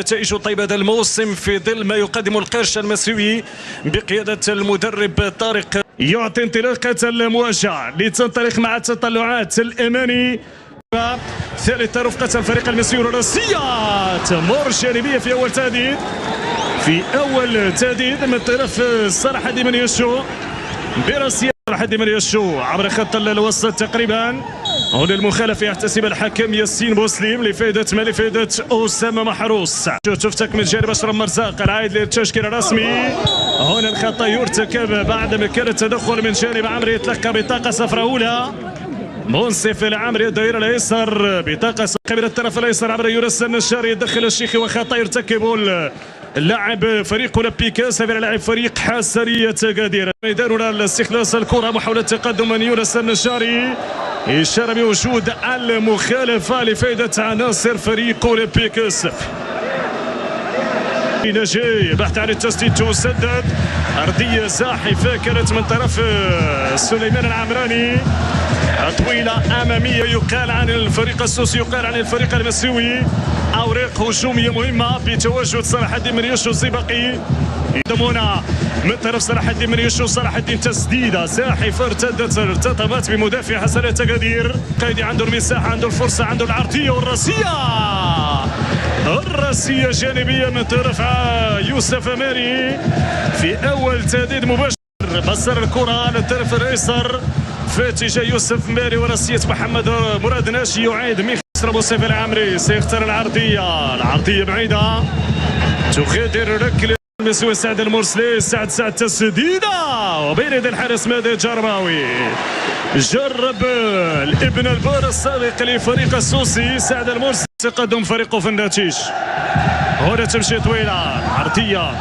النتائج الطيبة هذا الموسم في ظل ما يقدم القرش المسيوي بقيادة المدرب طارق. يعطي انطلاقة المواجهة لتنطلق مع التطلعات الأماني. ثالث رفقة الفريق المسيوي الراسية تمر جانبية في أول تهديد. من طرف صلاح الدين بن يشو براسية صلاح الدين بن يشو عبر خط الوسط تقريبا. هنا المخالفة يحتسب الحكم ياسين بوسليم لفائدة لفائدة أسامة محروس. تفتك من جانب أشرف مرزاق العائد للتشكيل الرسمي. هنا الخطأ يرتكب بعد ما كان التدخل من جانب عمري يتلقى بطاقة صفراء أولى. منصف العمري الدائرة الأيسر بطاقة صفراء من الطرف الأيسر عبر يونس النشاري يدخل الشيخي وخطأ يرتكب اللاعب فريق اولمبيكا سافر لاعب فريق حسرية أكادير. ميداننا لاستخلاص الكرة محاولة تقدم من يونس النشاري. إشارة بوجود المخالفة لفائدة عناصر فريق اولمبيك السف. نجي بحث عن التسديد تسدد أرضية زاحفة كانت من طرف سليمان العمراني. طويلة أمامية يقال عن الفريق السوسي يقال عن الفريق المسيوي. أوراق هجومية مهمة بتواجد صلاح الدين بن يوشو الزبقي. يدمونا من طرف صلاح الدين بن يوشو. صلاح الدين تسديدة زاحفة ارتطمت بمدافع حسنية أكادير. قايدي عنده المساحة عنده الفرصة عنده العرضية والراسية جانبية من طرف يوسف أماري في أول تهديد مباشر. بصر الكرة على الطرف الأيسر في اتجاه يوسف ماري وراسية محمد مراد ناشي. يعيد ميخسر بوسيف العمري سيختار العرضية بعيدة تغادر ركلة المسوي سعد المرسلي. سعد تسديدة وبين يدي الحارس مادي الجرباوي. جرب الابن البار السابق لفريق السوسي سعد المرسلي تقدم فريقه في النتيج. هنا تمشي طويلة عرضية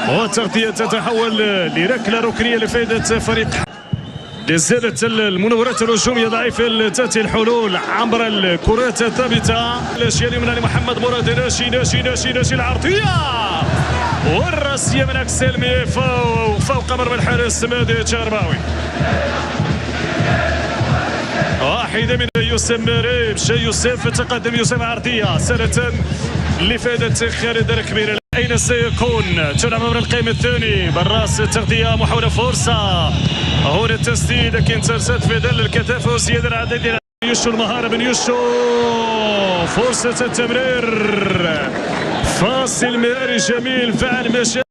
والتغطية تتحول لركلة ركنية لفائدة فريق. لزادت المناورات الهجوميه ضعيفه تاتي الحلول عبر الكرات الثابته. الاشياء اليمنى لمحمد مراد ناشي العرضيه والراسيه من اكسلمي فوق مرمى الحارس مادي الجرباوي. واحده من يوسف ماري مشى يوسف تقدم يوسف عرضيه سنه لفائده خالد الكبير. أين سيكون؟ تلعب عبر القائم الثاني بالراس تغطية محاولة فرصة. هنا التسديد لكن ترسد في ظل الكثافة وزيادة العدد. يوشو المهارة من يوشو فرصة التمرير فاصل مهاري جميل فعل مشاكل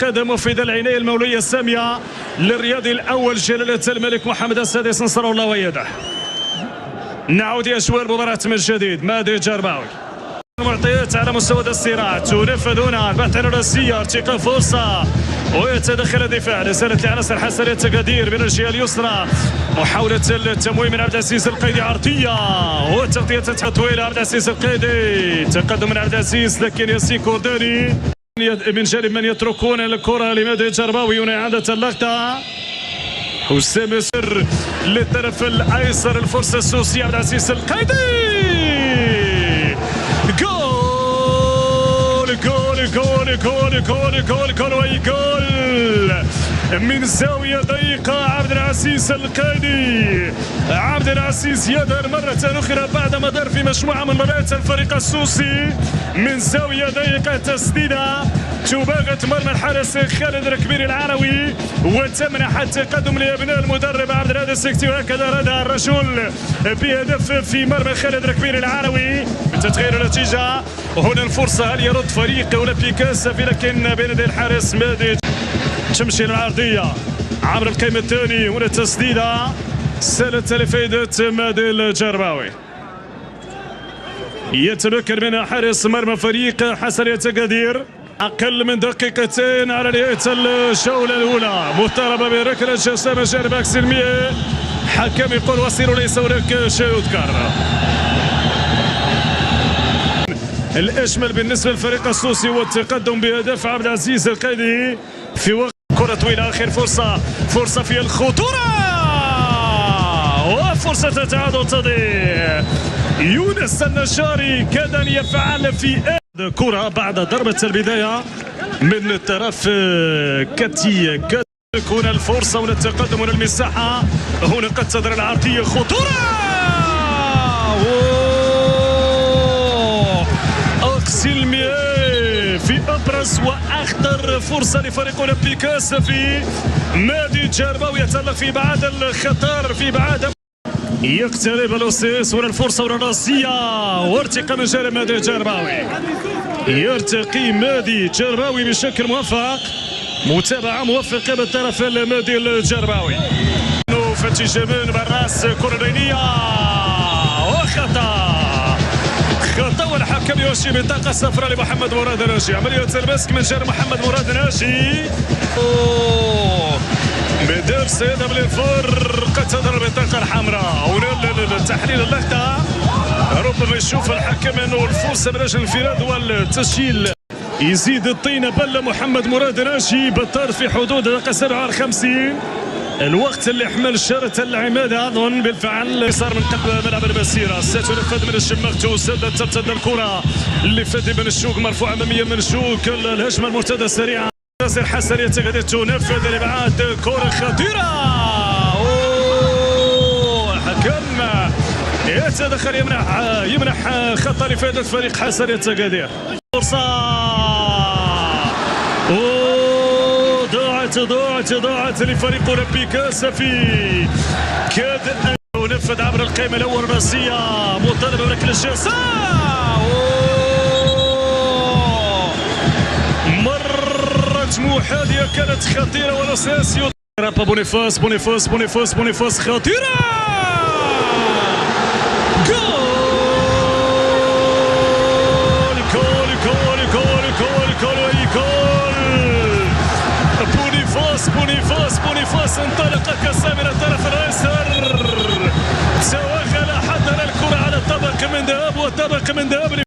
قدمه في ذا العناية المولية السامية للرياضي الأول جلالة الملك محمد السادس نصر الله ويده. نعود أجواء المباراة من جديد. مادي الجرباوي المعطيات على مستوى الصراع تنفذ هنا البحث عن الراسية ارتقاء فرصة ويتدخل الدفاع. رسالة لعناصر حسنية أكادير من الجهة اليسرى. محاولة التمويه من عبد العزيز القيدي عرضية والتغطية طويلة. عبد العزيز القيدي تقدم من عبد العزيز لكن ياسين كورداني من جانب من يتركون الكرة لمادي الجرباوي. هنا إعادة اللقطة حسام يسر للطرف الأيسر الفرصة السوسية. عبد العزيز القيدي جول من زاوية ضيقة. عبد العزيز القيدي عبد العزيز يظهر مرة أخرى بعد ما دار في مجموعة من مباريات الفريق السوسي من زاوية ضيقة. تسديدة تباغت مرمى الحارس خالد الكبير العروي وتمنح التقدم لابناء المدرب عبد الهادي السكتي. وهكذا ردع الرجل بهدف في مرمى خالد الكبير العروي. تتغير النتيجة. هنا الفرصة هل يرد فريق اولمبيك السفي لكن بين يدي الحارس مادي. تمشي العرضية عبر القائم الثاني. هنا التسديدة سالت لفائدة مادي الجرباوي. يتمكن منها حارس مرمى فريق حسنية أكادير. أقل من دقيقتين على نهاية الجولة الأولى. مضطربة بركلة جزاء من جانب أكسلمية. حكم يقول وصير ليس هناك شيء يذكر. الأجمل بالنسبة للفريق السوسي والتقدم بهدف عبد العزيز القيدي في وقت كرة طويلة. آخر فرصة في الخطورة وفرصة التعادل تضيع. يونس النشاري كاد أن يفعل في كرة بعد ضربة البداية من طرف كاتي. قد تكون الفرصة والتقدم من المساحة. هنا قد تظهر العرضية خطورة في ابرز واخطر فرصه لفريق اولمبيك اسفي. مادي جرباوي يتالق في بعاد الخطر، في بعاد يقترب الأسيس ولا الفرصة ولا الراسية، وارتقى من جانب مادي جرباوي. يرتقي مادي جرباوي بشكل موفق، متابعة موفقة بالطرف المادي الجرباوي. فتحي جمال بالراس، كرة بينية وخطأ. خطأ والحكم يوشي بطاقة صفراء لمحمد مراد ناجي. عملية المسك من جانب محمد مراد ناجي. بدر سيذهب للفرق، تظهر البطاقة الحمراء. تحليل اللقطة ربما يشوف الحكم انه الفرصة من اجل الانفراد والتسجيل. يزيد الطينة بل محمد مراد ناجي بالطرد في حدود دقيقة 57. الوقت اللي حمل شارة العمادة أظن بالفعل صار من قلب ملعب المسيرة. ستنفذ من الشماغ، سدد ترتد الكرة اللي فادي بن الشوق، مرفوعة أمامية من الشوق. الهجمة المرتدة السريعة ناصر حسن يتغادر، تنفذ لبعاد، كرة خطيرة. الحكم يتدخل، يمنح خطأ لفائدة فريق حسن يتغادر. فرصة ضاعت لفريق اولمبيك اسفي. كاد ان ينفذ عبر القائمه الاول الراسيه، مطالبه بركله الجزاء. مرت محاذيه كانت خطيره، والاساس بونيفاس خطيره.